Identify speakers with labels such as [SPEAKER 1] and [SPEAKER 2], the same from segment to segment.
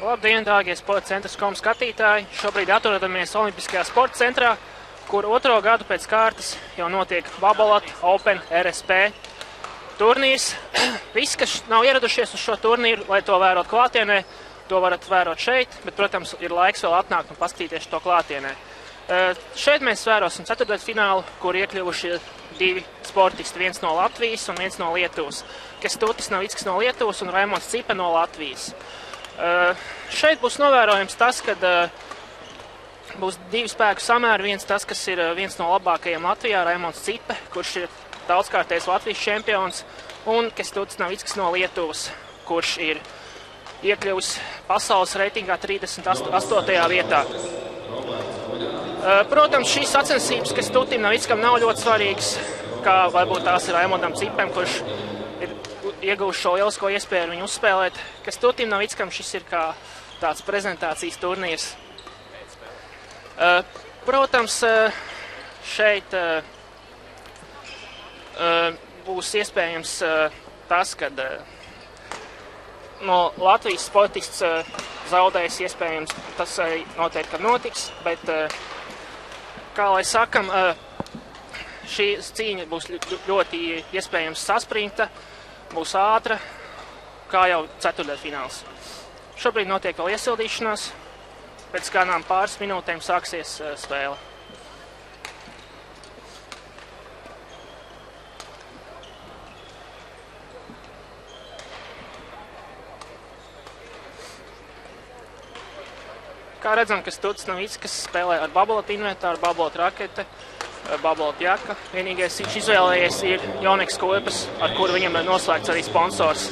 [SPEAKER 1] Labdien, dārgie Sporta centra.com skatītāji! Šobrīd atrodamies Olimpiskajā sporta centrā, kur otro gadu pēc kārtas jau notiek Babolat Open RSP turnīrs. Visi, kas nav ieradušies uz šo turnīru, lai to vērot klātienē, to varat vērot šeit, bet, protams, ir laiks vēl atnākt un paskatīties to klātienē. Šeit mēs vērosim ceturtdaļfinālu, kur iekļuvuši divi sportisti, viens no Latvijas un viens no Lietuvas. Kestutis Navickis no Lietuvas un Raimonds Cipe no Latvijas. Šeit būs novērojams tas, ka būs divi spēku samēri. Viens tas, kas ir viens no labākajiem Latvijā, Raimonds Cipe, kurš ir daudzkārtējs Latvijas čempions, un Kestutis Navickis no Lietuvas, kurš ir iekļuvis pasaules reitingā 38. vietā. Protams, šīs sacensības Kestutim Navickam nav ļoti svarīgas, kā varbūt tās ir Raimondam Cipem, kurš ir ieguvuši šo lielisko iespēju viņu uzspēlēt. Kestutim Navickam šis ir kā tāds prezentācijas turnīrs. Protams, šeit būs iespējams tas, kad no Latvijas sportists zaudēs iespējams, tas noteikti, kad notiks, bet, kā lai sakam, šī cīņa būs ļoti iespējams sasprinta, būs ātra, kā jau ceturtdaļfināls. Šobrīd notiek vēl iesildīšanās, pēc kādām pāris minūtēm sāksies spēle. Kā redzam, Kestutis Navickis spēlē ar Babolat inventāru, Babolat rakete, Babolat jaka. Vienīgais viņš izvēlējies ir Joneks Koipas, ar kuru viņam ir noslēgts arī sponsors.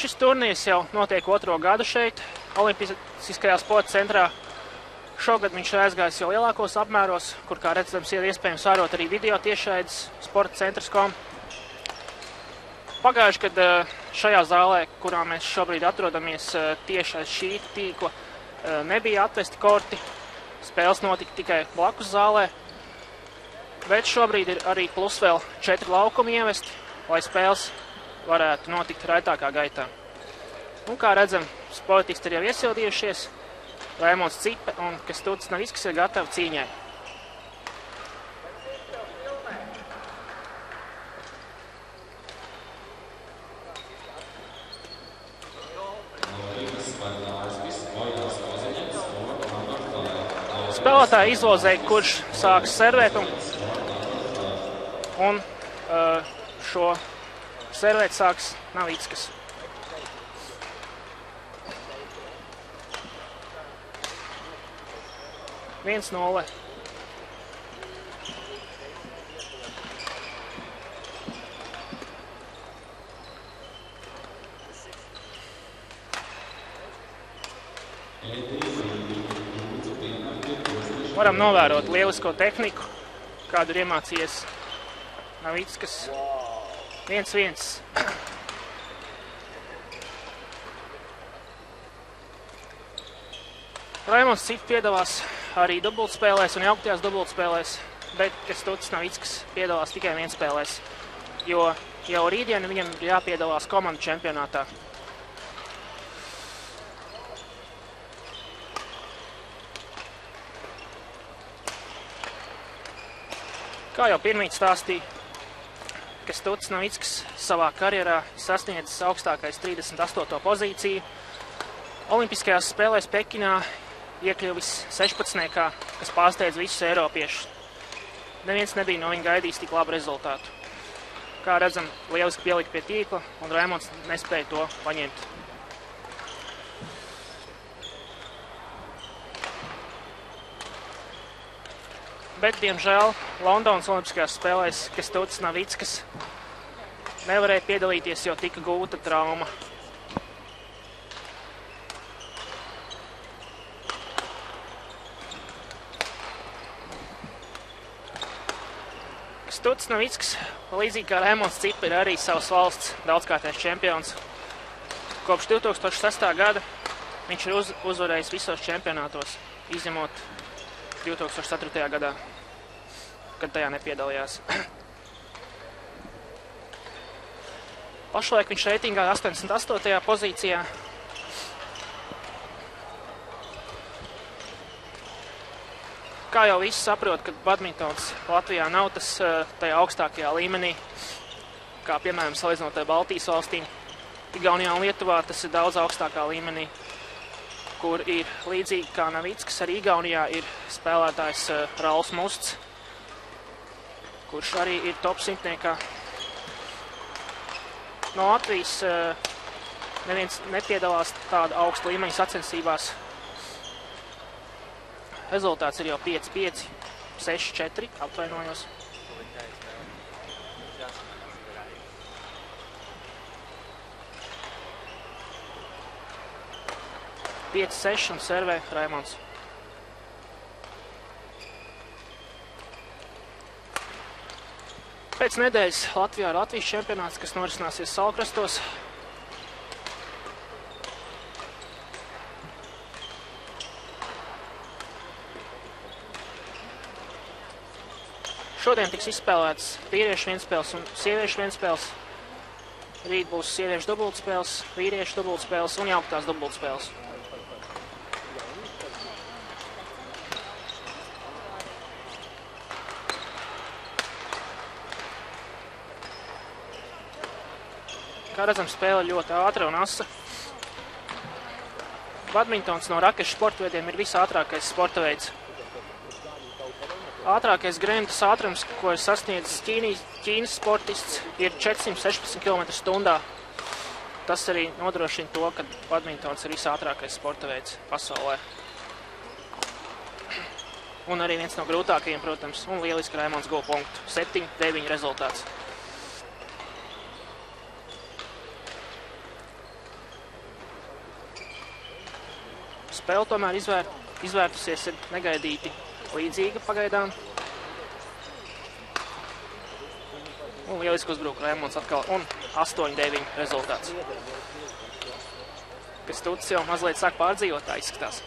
[SPEAKER 1] Šis turnīrs jau notiek otro gadu šeit, Olimpiskajā sporta centrā. Šogad viņš ir aizgājis jau lielākos apmēros, kur, kā redzams, ir iespējams vērot arī video tiešraides Sporta centrs.com. Pagājuši, kad šajā zālē, kurā mēs šobrīd atrodamies, tieši aiz šī tīkla, nebija atvesti korti, spēles notika tikai blakus zālē, bet šobrīd ir arī plus vēl 4 laukumi ievesti, lai spēles varētu notikt raitākā gaitā. Un, kā redzam, sportisti ir jau iesildījušies, Raimonds Cipe un Kestutis Navickis ir gatavi cīņai. Spēlētāji izlozēja, kurš sāks servēt un šo servēt sāks Navickis. Viens 0. Varam novērot lielisko tehniku, kādu ir iemācījies Navickis. 1-1. Raimonds Cipe piedalās arī dubultspēlēs un jauktajās dubultspēlēs, bet Kestutis Navickis piedalās tikai vienspēlēs, jo jau rītdien viņam jāpiedalās komandu čempionātā. Kā jau pirmīt stāstīja, Kestutis Novickis savā karjerā sasniedzis augstākais 38. pozīciju. Olimpiskajās spēlēs Pekinā iekļuvis 16. kas pārsteidz visus eiropiešus. Neviens nebija no viņa gaidījis tik labu rezultātu. Kā redzam, lieliski pielika pie tīkla, un Raimonds nespēja to paņemt. Bet, diemžēl, Londonas Olimpiskajās spēlēs Kestutis Novickis nevarēja piedalīties, jo tika gūta trauma. Kestutis Novickis, līdzīgi kā Raimonds Cipa, ir arī savas valsts daudzkārtais čempions. Kopš 2006. gada viņš ir uzvarējis visos čempionātos, izņemot 2004. gadā, kad tajā nepiedalījās. Pašlaik viņš reitingā 88. pozīcijā. Kā jau visi saprot, ka badmintons Latvijā nav tas tajā augstākajā līmenī, kā piemēram salīdzinot ar Baltijas valstīm. Igaunijā un Lietuvā tas ir daudz augstākā līmenī, kur ir līdzīgi kā Novickis, arī Igaunijā ir spēlētājs Rauls Musts, kurš arī ir top simtniekā. No Latvijas neviens nepiedalās tāda augsta līmeņa sacensībās. Rezultāts ir jau 5-5, 6-4, atvainojos. Pieci, 6 un servē Raimonds. Pēc nedēļas Latvijā ir Latvijas čempionāts, kas norisināsies Saulkrastos. Šodien tiks izspēlēts vīriešu vienspēles un sieviešu vienspēles. Rīt būs sieviešu dubultspēles, vīriešu dubultspēles un jauktās dubultspēles. Kā redzam, spēle ļoti ātra un asa. Badmintons no rakešu sportveidiem ir visātrākais sporta veids. Ātrākais gremtas ātrums, ko ir sasniedzis Ķīnas sportists, ir 416 km/h. Tas arī nodrošina to, ka badmintons ir visātrākais sporta veids pasaulē. Un arī viens no grūtākajiem, protams, un lieliski Raimonds guva punktu. 7-9 rezultāts. Spēle tomēr izvērtusies ir negaidīti līdzīga pagaidām. Un lieliski uzbruka Raimonds atkal un 8-9 rezultāts. Kestutis jau mazliet sāk pārdzīvot, tā izskatās.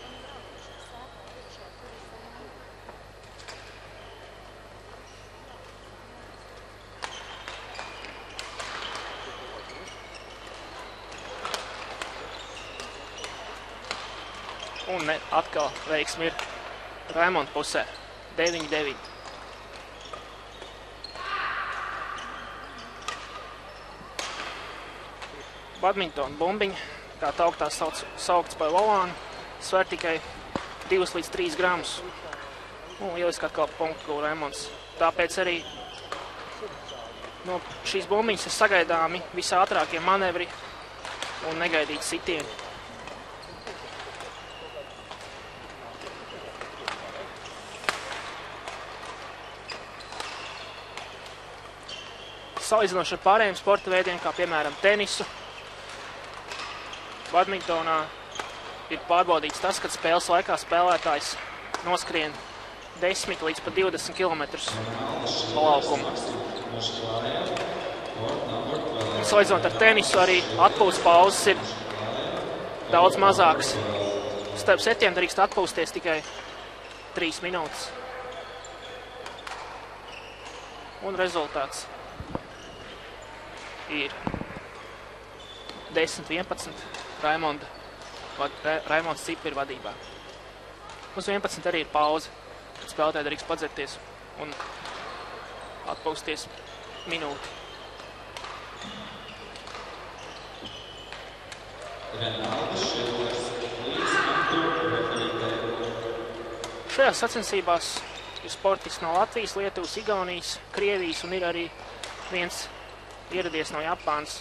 [SPEAKER 1] Un atkal veiksmi ir Raimonda pusē. 9-9. Badmintona bumbiņa, kā tauktās saukts par volānu, sver tikai 2 līdz 3 gramus. Un lieliski atkal punktu guva Raimonds. Tāpēc arī no šīs bumbiņas ir sagaidāmi visātrākie manevri un negaidīti sitieni. Salīdzinoši ar pārējiem sporta veidiem, kā piemēram tenisu, badmintonā ir pārbaudīts tas, kad spēles laikā spēlētājs noskrien 10 līdz pat 20 km pa laukumu. Salīdzinot ar tenisu, arī atpūtas pauzes ir daudz mazākas. Starp setiem drīkst atpūsties tikai 3 minūtes. Un rezultāts ir 10-11. Raimonds Cipa ir vadībā. Uz 11 arī ir pauze, kad spēlētāji drīkst padzerties un atpūsties minūti. Šajās sacensībās ir sportists no Latvijas, Lietuvas, Igaunijas, Krievijas un ir arī viens ieradies no Japānas,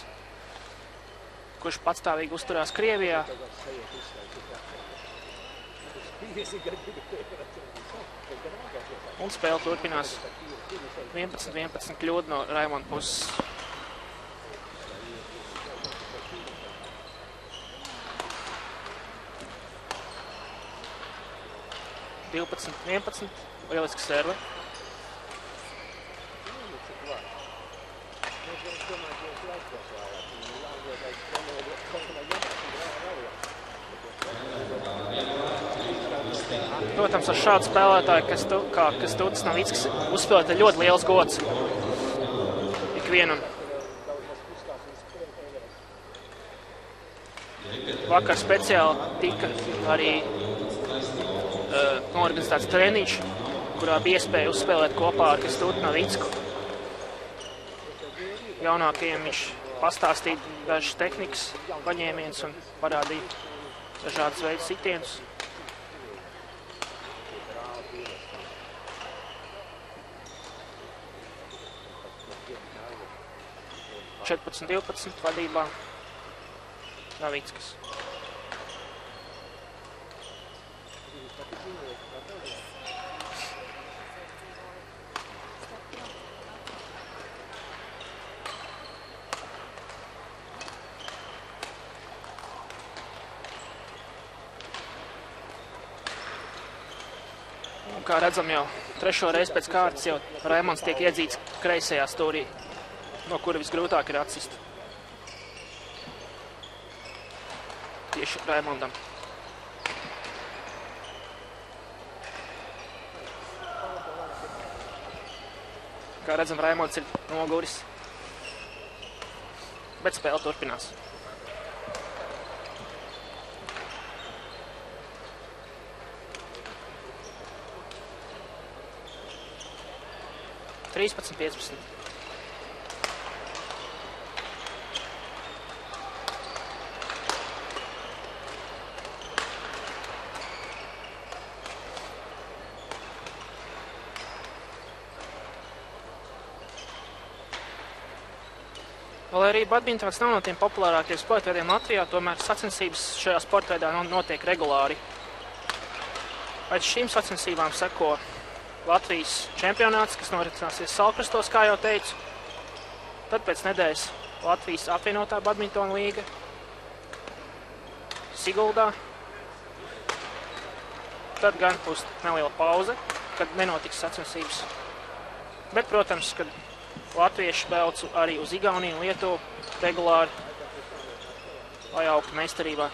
[SPEAKER 1] kurš patstāvīgi uzturās Krievijā. Un spēle turpinās 11-11 kļūda no Raimonda puses. – 12-11, lieliski serve. Protams, ar šādu spēlētāju, kā Kęstutis Novickis, uzspēlēt ir ļoti liels gods ikvienam. Vakar speciāli tika arī norganizēts treniņš, kurā bija iespēja uzspēlēt kopā ar Kęstuti Novicku. Jaunākajiem viņš pastāstīja dažas tehnikas, paņēmienus un parādīja dažādas veidus sitienus. – 14-12 vadībā Novickas. Kā redzam, jau trešo reizi pēc kārtas jau Raimonds tiek iedzīts kreisajā stūrī, no kura visgrūtāk ir atsist. Tieši Raimondam. Kā redzam, Raimonds ir noguris, bet spēle turpinās. – 13-15. Lai arī badmintons nav no tiem populārākiem sporta veidiem Latvijā, tomēr sacensības šajā sporta veidā notiek regulāri. Pēc šīm sacensībām seko Latvijas čempionāts, kas noritināsies Salkrastos, kā jau teicu. Tad pēc nedēļas Latvijas apvienotā badmintona līga Siguldā. Tad gan būs neliela pauze, kad nenotiks sacensības. Bet, protams, kad latvieši brauc arī uz Igauniju un Lietuvu regulāri, lai augtu meistarībā.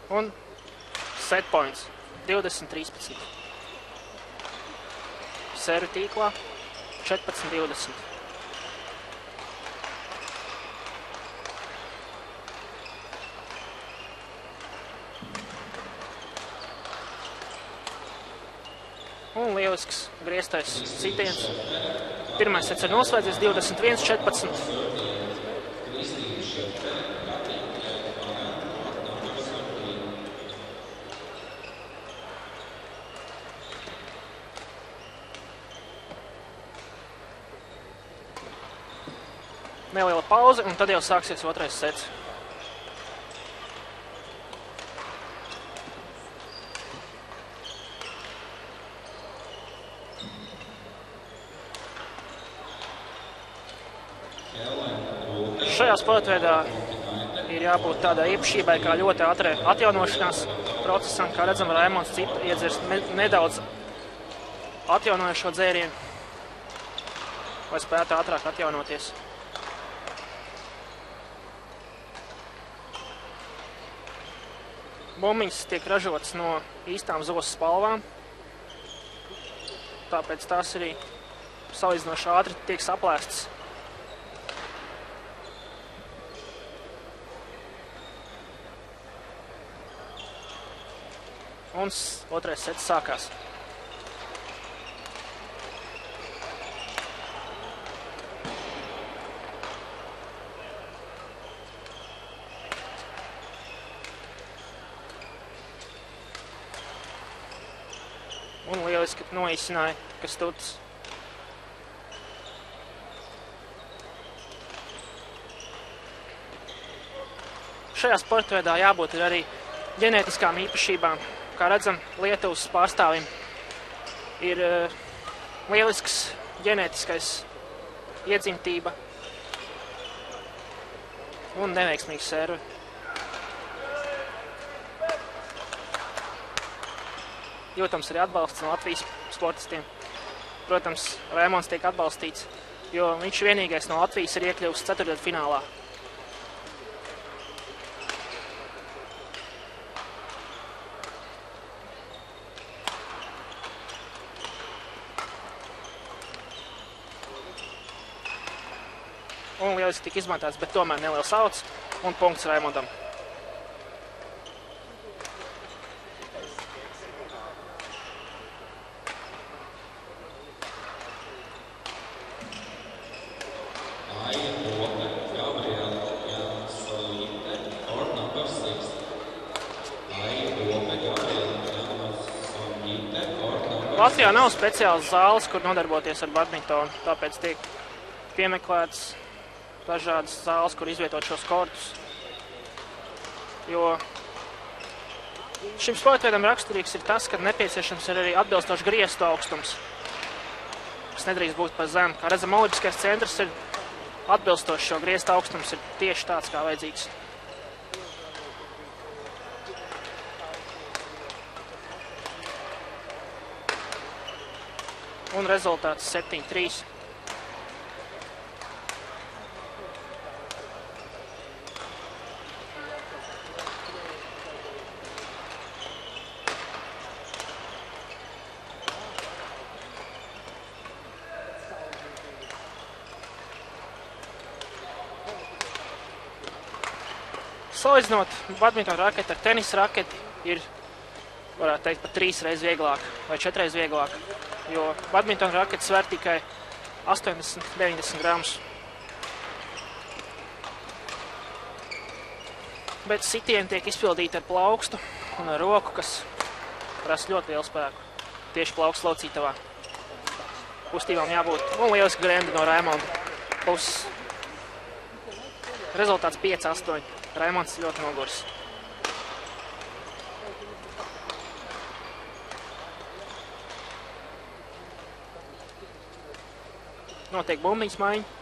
[SPEAKER 1] Un set points 20-13. Servi tīklā 14-20. Un lielisks grieztais sitiens. Pirmais sets ir noslēdzies 21-14. Neliela pauze, un tad jau sāksies otrais sets. Šajā sporta veidā ir jābūt tādai īpašībai, kā ļoti ātrai atjaunošanās procesam. Kā redzam, Raimonds citu iedzers nedaudz atjaunojušo dzērienu, lai spētu ātrāk atjaunoties. Bumbiņas tiek ražotas no īstām zosas spalvām, tāpēc tās arī salīdzinoši ātri tiek saplēstas. Un otrais sets sākās. Un lieliski noīsināja Kastutis. Šajā sportveidā jābūt arī ģenētiskām īpašībām. Kā redzam, Lietuvas pārstāvim ir lielisks ģenētiskais iedzimtība un neveiksmīgs serve. Jūtams arī atbalsts no Latvijas sportistiem. Protams, Raimonds tiek atbalstīts, jo viņš vienīgais no Latvijas ir iekļuvis ceturtdaļfinālā. Un lieliski tika izmantāts, bet tomēr neliels auts un punkts Raimondam. Latvijā nav speciāls zāles, kur nodarboties ar badmintonu, tāpēc tiek piemeklēts dažādas zāles, kur izvietot šos kortus. Jo šim sportveidam raksturīgs ir tas, ka nepieciešams ir arī atbilstoši griestu augstums, kas nedrīkst būt par zemu. Kā redzam, olimpiskais centrs ir atbilstoši, šo griestu augstums ir tieši tāds, kā vajadzīgs. Un rezultāts 7-3. Salīdzinot badmintona raketi ar tenisa raketi ir, varētu teikt, pat 3 reizes vieglāk vai 4 reizes vieglāk, jo badmintona raketi sver tikai 80-90 gramus. Bet sitieni tiek izpildīti ar plaukstu un ar roku, kas prasa ļoti lielu spēku. Tieši plaukstu laucītavā. Kustībām jābūt. Un lieliski grendi no Raimonda puses. Rezultāts 5-8. Raimonds ļoti nogurs. Notiek bumbiņas maiņa.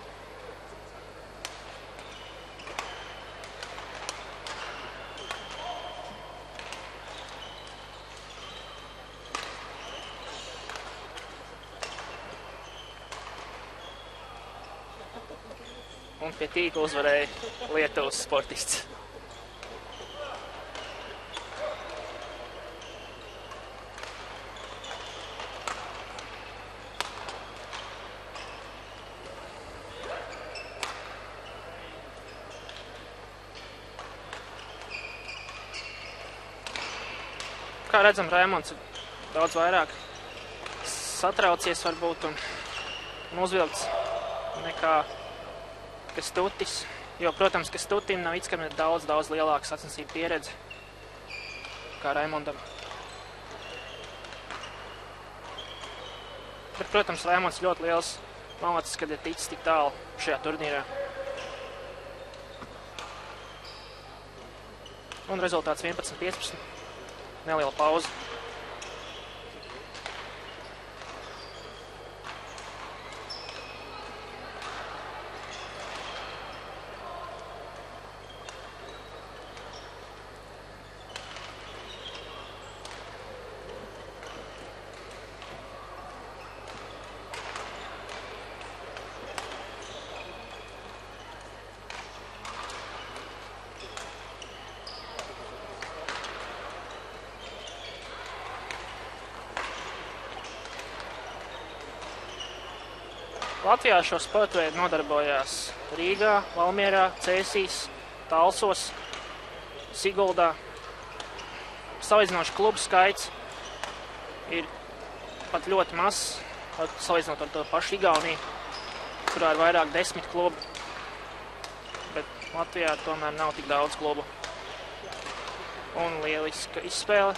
[SPEAKER 1] Un pie tīkla uzvarēja Lietuvas sportists. Kā redzam, Raimonds ir daudz vairāk satraucies varbūt un uzvilkts nekā Kastutis, jo, protams, Kastutim nav it kā daudz lielāka sacensību pieredze kā Raimondam. Bet, protams, Raimonds ļoti liels malacis, kad ir ticis tik tālu šajā turnīrā. Un rezultāts 11-15. Neliela pauze. Latvijā šo sporta veidu nodarbojās Rīgā, Valmierā, Cēsīs, Talsos, Siguldā. Salīdzinoši klubu skaits ir pat ļoti mazs, salīdzinot ar to pašu Igauniju, kurā ir vairāk 10 klubu. Bet Latvijā tomēr nav tik daudz klubu. Un lieliska izspēle.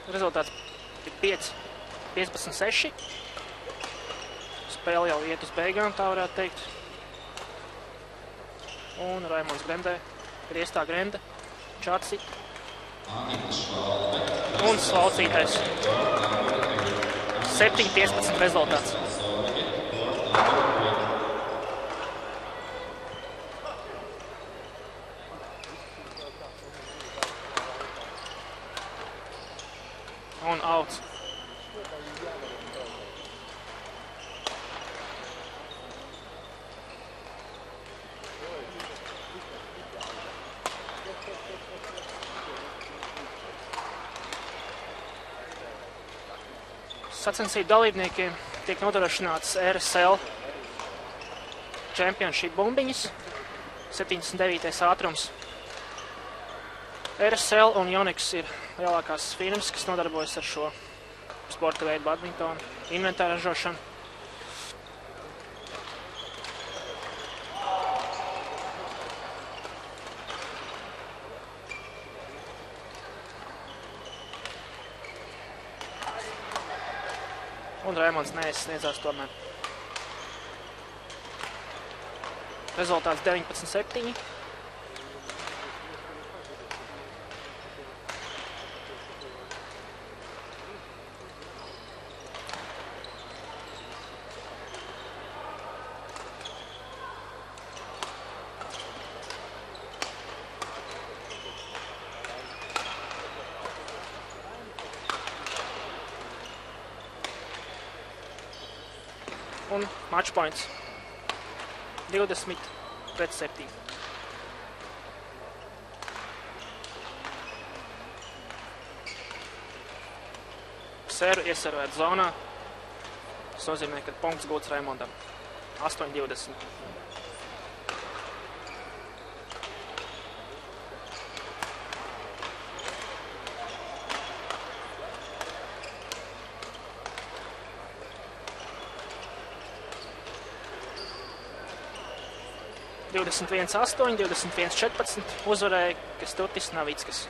[SPEAKER 1] Rezultāts ir 15-6. Spēle jau iet uz beigām, tā varētu teikt. Un Raimonds Grendē, Griestā Grende, Čaci un Slaucītais. 7-15 rezultāts. Un outs. Sacensību dalībniekiem tiek nodrošināts RSL Championship bumbiņas, 79. ātrums. RSL un Yonex ir lielākās firmas, kas nodarbojas ar šo sporta veidu badmintonu, inventāra ražošanu. Un Raimonds neaizsniedzās tomēr. Rezultāts 19-7. Un match points 20-7. Sēru iesarvēt zonā. Tas nozīmē, ka punkts gūts Raimondam. 8-20. (21-8, 21-14) uzvarēja Kestutis Navickas.